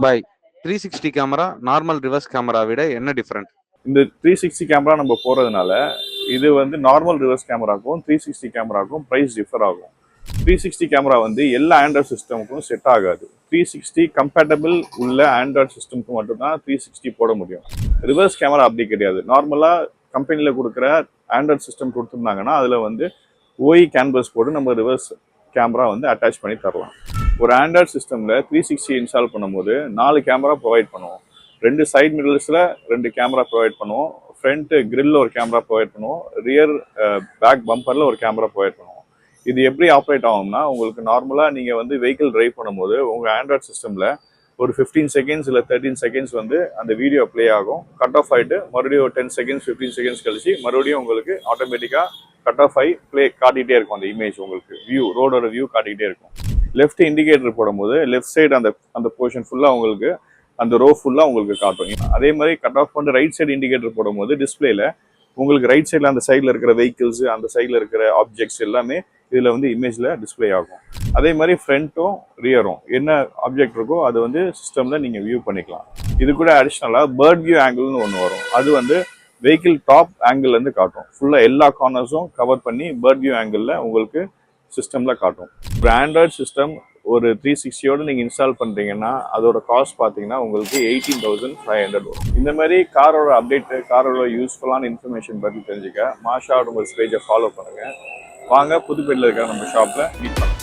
By 360 camera normal reverse camera விட என்ன different? இந்த 360 கேமரா நம்ம போறதுனால இது வந்து நார்மல் ரிவர்ஸ் கேமராக்கும் 360 கேமராக்கும் ப்ரைஸ் டிஃபர் ஆகும். 360 கேமரா வந்து எல்லா ஆண்ட்ராய்ட் சிஸ்டமுக்கும் செட் ஆகாது. 360 கம்பேட்டபிள் உள்ள ஆண்ட்ராய்ட் சிஸ்டம்க்கு மட்டும்தான் 360 போட முடியும். ரிவர்ஸ் கேமரா அப்படி கிடையாது. நார்மலாக கம்பெனியில் கொடுக்குற ஆண்ட்ராய்ட் சிஸ்டம் கொடுத்துருந்தாங்கன்னா அதில் வந்து ஓஇ கேன்வஸ் போட்டு நம்ம ரிவர்ஸ் கேமரா வந்து அட்டாச் பண்ணி தரலாம். ஒரு ஆண்ட்ராய்ட் சிஸ்டமில் 360 இன்ஸ்டால் பண்ணும்போது 4 கேமரா ப்ரொவைட் பண்ணுவோம். 2 சைட் மிரர்ஸில் 2 கேமரா ப்ரொவைட் பண்ணுவோம். ஃப்ரண்ட் கிரில்ல ஒரு கேமரா ப்ரொவைட் பண்ணுவோம். ரியர் பேக் பம்பரில் ஒரு கேமரா ப்ரொவைட் பண்ணுவோம். இது எப்படி ஆப்ரேட் ஆகும்னா, உங்களுக்கு நார்மலாக நீங்கள் வந்து வெஹிக்கிள் டிரைவ் பண்ணும்போது உங்கள் ஆண்ட்ராய்ட் சிஸ்டமில் ஒரு 15 செகண்ட்ஸ் இல்லை 13 செகண்ட்ஸ் வந்து அந்த வீடியோ ப்ளே ஆகும். கட் ஆஃப் ஆகிட்டு மறுபடியும் ஒரு 10 செகண்ட்ஸ் 15 செகண்ட்ஸ் கழிச்சு மறுபடியும் உங்களுக்கு ஆட்டோமேட்டிக்காக கட் ஆஃப் ஆகி ப்ளே காட்டிகிட்டே இருக்கும். அந்த இமேஜ் உங்களுக்கு வியூ ரோடோட வியூ காட்டிக்கிட்டே இருக்கும். லெஃப்ட் இண்டிகேட்டர் போடும்போது லெஃப்ட் சைடு அந்த போர்ஷன் ஃபுல்லாக உங்களுக்கு அந்த ரோ ஃபுல்லாக உங்களுக்கு காட்டும். அதே மாதிரி கட் ஆஃப் பண்ணி ரைட் சைடு இண்டிகேட்டர் போடும்போது டிஸ்பிளேல உங்களுக்கு ரைட் சைடில் அந்த சைடில் இருக்கிற வெஹிக்கிள்ஸ் அந்த சைடில் இருக்கிற ஆப்ஜெக்ட்ஸ் எல்லாமே இதில் வந்து இமேஜில் டிஸ்பிளே ஆகும். அதே மாதிரி ஃப்ரண்ட்டும் ரியரும் என்ன ஆப்ஜெக்ட் இருக்கோ அது வந்து சிஸ்டமில் நீங்கள் வியூ பண்ணிக்கலாம். இது கூட அடிஷ்னலாக பேர்ட் வியூ ஆங்கிள்னு ஒன்று வரும். அது வந்து வெஹிக்கிள் டாப் ஆங்கிள்லேருந்து காட்டும். ஃபுல்லாக எல்லா கார்னர்ஸும் கவர் பண்ணி பேர்ட் வியூ ஆங்கிளில் உங்களுக்கு சிஸ்டமில் காட்டும். ஒரு ஆண்ட்ராய்ட் சிஸ்டம் ஒரு 360யோடு நீங்கள் இன்ஸ்டால் பண்ணுறீங்கன்னா அதோட காஸ்ட் பார்த்தீங்கன்னா உங்களுக்கு 18,500 வரும். இந்த மாதிரி காரோட அப்டேட்டு காரோட யூஸ்ஃபுல்லான இன்ஃபர்மேஷன் பற்றி தெரிஞ்சுக்க மாஷா ஆட்டோமொபைல்ஸ் பேஜை ஃபாலோ பண்ணுங்கள். வாங்க புதுப்பேட்டில் இருக்கிற நம்ம ஷாப்பில் மீட் பண்ணலாம்.